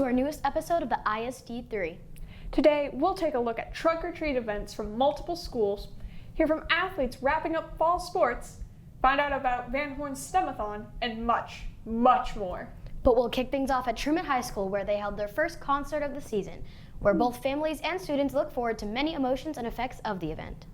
to our newest episode of the ISD 3. Today, we'll take a look at trunk-or-treat events from multiple schools, hear from athletes wrapping up fall sports, find out about Van Horn's Stem-a-thon, and much, much more. But we'll kick things off at Truman High School, where they held their first concert of the season, where both families and students look forward to many emotions and effects of the event.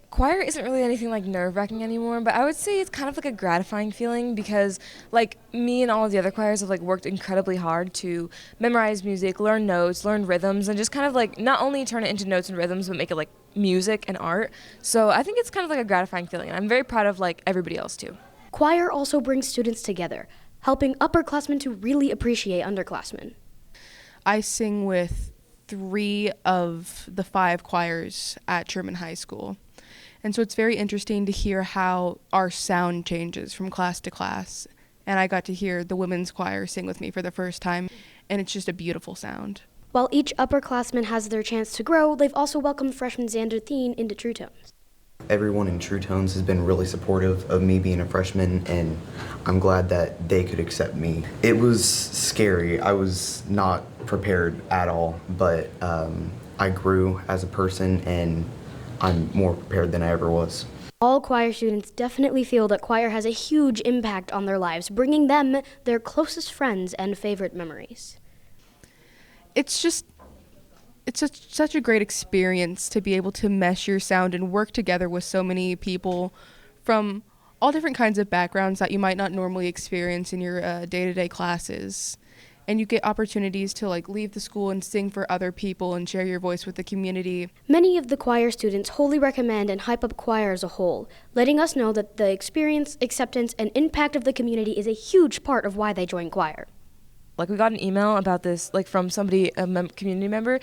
Choir isn't really anything like nerve-wracking anymore, but I would say it's kind of like a gratifying feeling because like me and all of the other choirs have like worked incredibly hard to memorize music, learn notes, learn rhythms, and just kind of like not only turn it into notes and rhythms, but make it like music and art. So I think it's kind of like a gratifying feeling, and I'm very proud of like everybody else too. Choir also brings students together, helping upperclassmen to really appreciate underclassmen. I sing with 3 of the 5 choirs at Truman High School. And so it's very interesting to hear how our sound changes from class to class. And I got to hear the women's choir sing with me for the first time, and it's just a beautiful sound. While each upperclassman has their chance to grow, they've also welcomed freshman Xander Thien into True Tones. Everyone in True Tones has been really supportive of me being a freshman, and I'm glad that they could accept me. It was scary. I was not prepared at all, but I grew as a person, and I'm more prepared than I ever was. All choir students definitely feel that choir has a huge impact on their lives, bringing them their closest friends and favorite memories. It's such a great experience to be able to mesh your sound and work together with so many people from all different kinds of backgrounds that you might not normally experience in your day-to-day classes. And you get opportunities to like leave the school and sing for other people and share your voice with the community. Many of the choir students wholly recommend and hype up choir as a whole, letting us know that the experience, acceptance, and impact of the community is a huge part of why they join choir. Like we got an email about this like from somebody, a community member,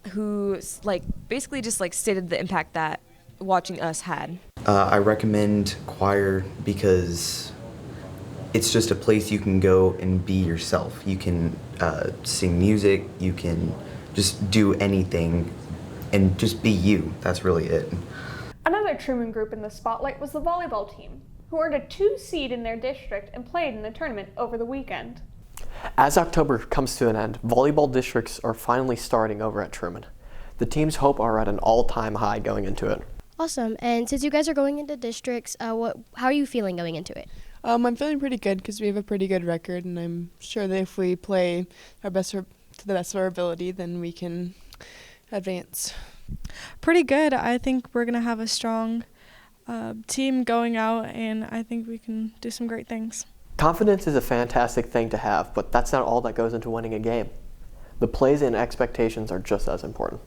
who like basically just like stated the impact that watching us had. I recommend choir because it's just a place you can go and be yourself. You can sing music, you can just do anything and just be you. That's really it. Another Truman group in the spotlight was the volleyball team, who earned a 2 seed in their district and played in the tournament over the weekend. As October comes to an end, volleyball districts are finally starting over at Truman. The team's hope are at an all-time high going into it. Awesome. And since you guys are going into districts, how are you feeling going into it? I'm feeling pretty good because we have a pretty good record, and I'm sure that if we play our best to the best of our ability, then we can advance. Pretty good. I think we're going to have a strong team going out, and I think we can do some great things. Confidence is a fantastic thing to have, but that's not all that goes into winning a game. The plays and expectations are just as important.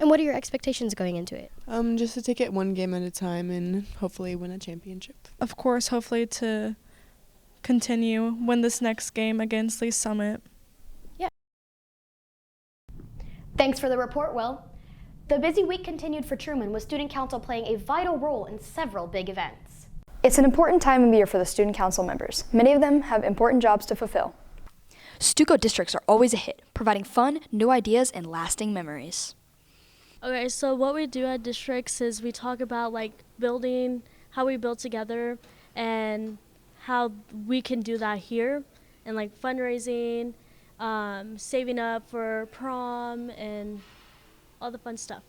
And what are your expectations going into it? Just to take it one game at a time and hopefully win a championship. Of course, hopefully to continue, win this next game against Lee Summit. Yeah. Thanks for the report, Will. The busy week continued for Truman, with Student Council playing a vital role in several big events. It's an important time of year for the Student Council members. Many of them have important jobs to fulfill. Stuco districts are always a hit, providing fun, new ideas, and lasting memories. Okay, so what we do at districts is we talk about like building, how we build together, and how we can do that here, and like fundraising, saving up for prom, and all the fun stuff.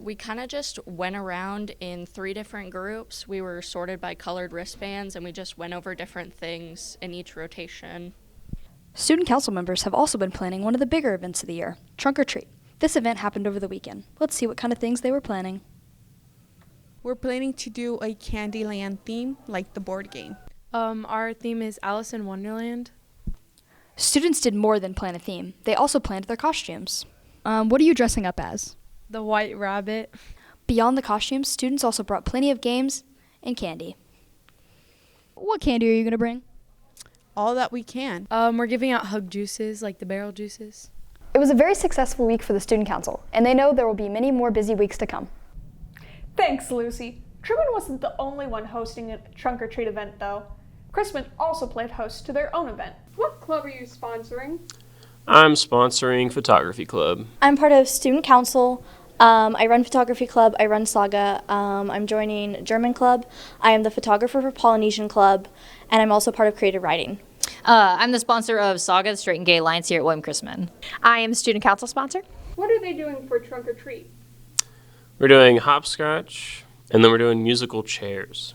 We kind of just went around in 3 different groups. We were sorted by colored wristbands, and we just went over different things in each rotation. Student council members have also been planning one of the bigger events of the year, Trunk or Treat. This event happened over the weekend. Let's see what kind of things they were planning. We're planning to do a Candyland theme, like the board game. Our theme is Alice in Wonderland. Students did more than plan a theme. They also planned their costumes. What are you dressing up as? The White Rabbit. Beyond the costumes, students also brought plenty of games and candy. What candy are you going to bring? All that we can. We're giving out hug juices, like the barrel juices. It was a very successful week for the Student Council, and they know there will be many more busy weeks to come. Thanks, Lucy. Truman wasn't the only one hosting a trunk-or-treat event, though. Chrisman also played host to their own event. What club are you sponsoring? I'm sponsoring Photography Club. I'm part of Student Council. I run Photography Club. I run Saga. I'm joining German Club. I am the photographer for Polynesian Club, and I'm also part of Creative Writing. I'm the sponsor of Saga, the Straight and Gay Alliance here at William Chrisman. I am the student council sponsor. What are they doing for Trunk or Treat? We're doing hopscotch, and then we're doing musical chairs.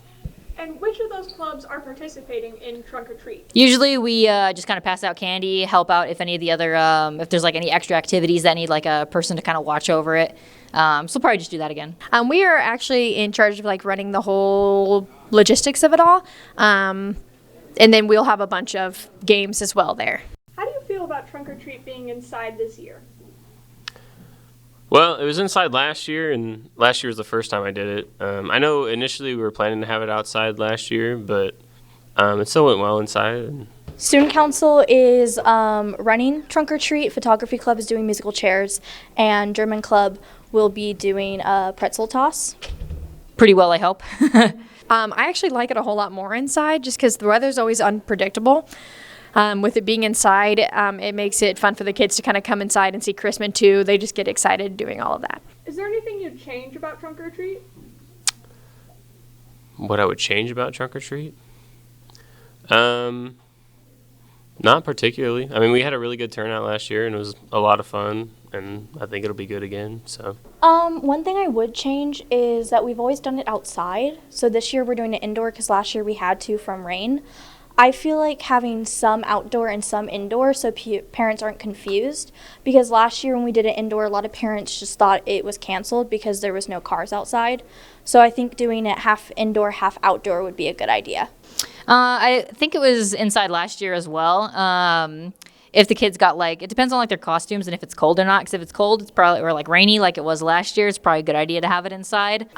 And which of those clubs are participating in Trunk or Treat? Usually we just kind of pass out candy, help out if any of the other, if there's like any extra activities that need like a person to kind of watch over it. So we'll probably just do that again. We are actually in charge of like running the whole logistics of it all. And then we'll have a bunch of games as well there. How do you feel about Trunk or Treat being inside this year? Well, it was inside last year, and last year was the first time I did it. I know initially we were planning to have it outside last year, but it still went well inside. Student council is running Trunk or Treat, photography club is doing musical chairs, and German club will be doing a pretzel toss. Pretty well, I hope. I actually like it a whole lot more inside just because the weather's always unpredictable. With it being inside, it makes it fun for the kids to kind of come inside and see Chrisman too. They just get excited doing all of that. Is there anything you'd change about Trunk or Treat? What I would change about Trunk or Treat? Not particularly. I mean, we had a really good turnout last year, and it was a lot of fun, and I think it'll be good again. So. One thing I would change is that we've always done it outside. So this year we're doing it indoor because last year we had to from rain. I feel like having some outdoor and some indoor so parents aren't confused, because last year when we did it indoor, a lot of parents just thought it was canceled because there was no cars outside. So I think doing it half indoor, half outdoor would be a good idea. I think it was inside last year as well. If the kids got like, it depends on like their costumes and if it's cold or not. Because if it's cold, it's probably, or like rainy like it was last year, it's probably a good idea to have it inside.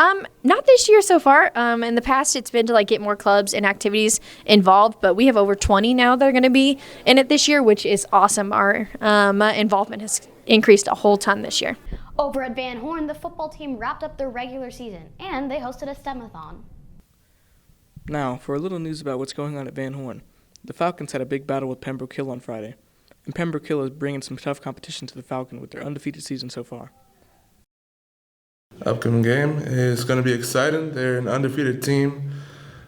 Not this year so far. In the past, it's been to like get more clubs and activities involved, but we have over 20 now that are going to be in it this year, which is awesome. Our involvement has increased a whole ton this year. Over at Van Horn, the football team wrapped up their regular season, and they hosted a Stem-a-thon. Now, for a little news about what's going on at Van Horn. The Falcons had a big battle with Pembroke Hill on Friday, and Pembroke Hill is bringing some tough competition to the Falcon with their undefeated season so far. Upcoming game is going to be exciting. They're an undefeated team.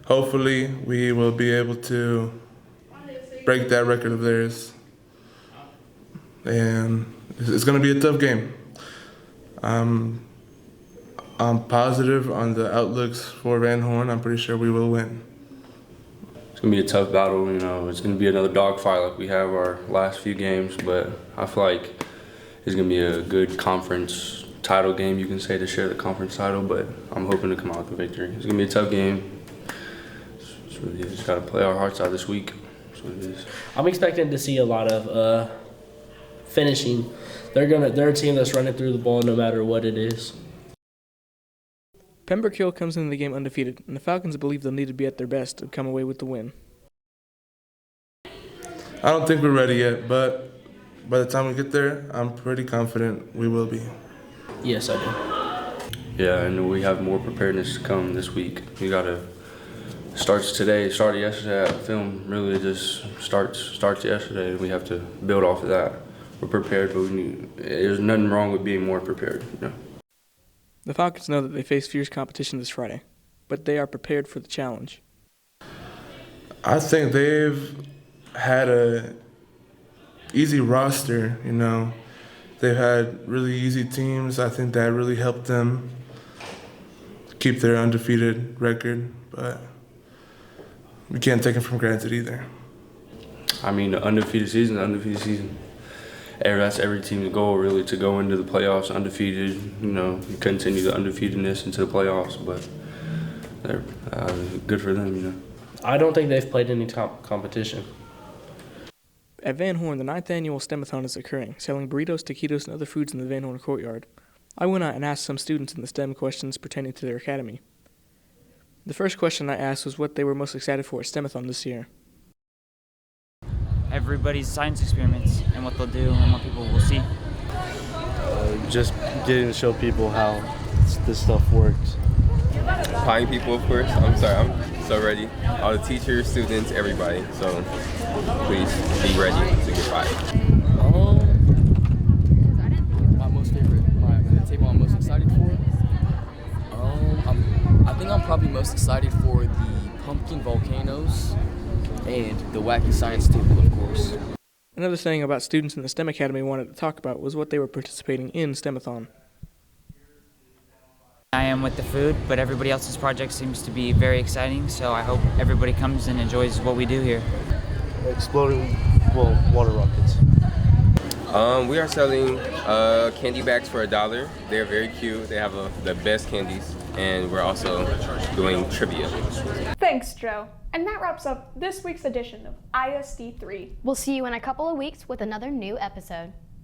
Hopefully, we will be able to break that record of theirs. And it's going to be a tough game. I'm positive on the outlooks for Van Horn. I'm pretty sure we will win. It's going to be a tough battle, you know. It's going to be another dogfight like we have our last few games, but I feel like it's going to be a good conference title game, you can say, to share the conference title, but I'm hoping to come out with a victory. It's going to be a tough game. We just got to play our hearts out this week. That's what it is. I'm expecting to see a lot of finishing. They're a team that's running through the ball no matter what it is. Pembroke Hill comes into the game undefeated, and the Falcons believe they'll need to be at their best to come away with the win. I don't think we're ready yet, but by the time we get there, I'm pretty confident we will be. Yes, I do. Yeah, and we have more preparedness to come this week. We got to started yesterday. Film really just starts yesterday. We have to build off of that. We're prepared, but there's nothing wrong with being more prepared. You know? The Falcons know that they face fierce competition this Friday, but they are prepared for the challenge. I think they've had a easy roster, you know. They've had really easy teams. I think that really helped them keep their undefeated record, but we can't take it for granted either. I mean, the undefeated season. That's every team's goal, really, to go into the playoffs undefeated, you know, continue the undefeatedness into the playoffs, but they're good for them, you know. I don't think they've played any competition. At Van Horn, the 9th annual Stem-a-thon is occurring, selling burritos, taquitos, and other foods in the Van Horn courtyard. I went out and asked some students in the STEM questions pertaining to their academy. The first question I asked was what they were most excited for at Stem-a-thon this year. Everybody's science experiments and what they'll do and what people will see. Just getting to show people how this stuff works. Pine people, of course. I'm so ready. All the teachers, students, everybody. So please be ready to get fired. My most favorite, the table I'm most excited for. I think I'm probably most excited for the pumpkin volcanoes and the wacky science table, of course. Another thing about students in the STEM Academy wanted to talk about was what they were participating in Stem-a-thon. I am with the food, but everybody else's project seems to be very exciting, so I hope everybody comes and enjoys what we do here. Exploding, water rockets. We are selling candy bags for $1. They're very cute. They have the best candies, and we're also doing trivia. Thanks, Joe. And that wraps up this week's edition of ISD 3. We'll see you in a couple of weeks with another new episode.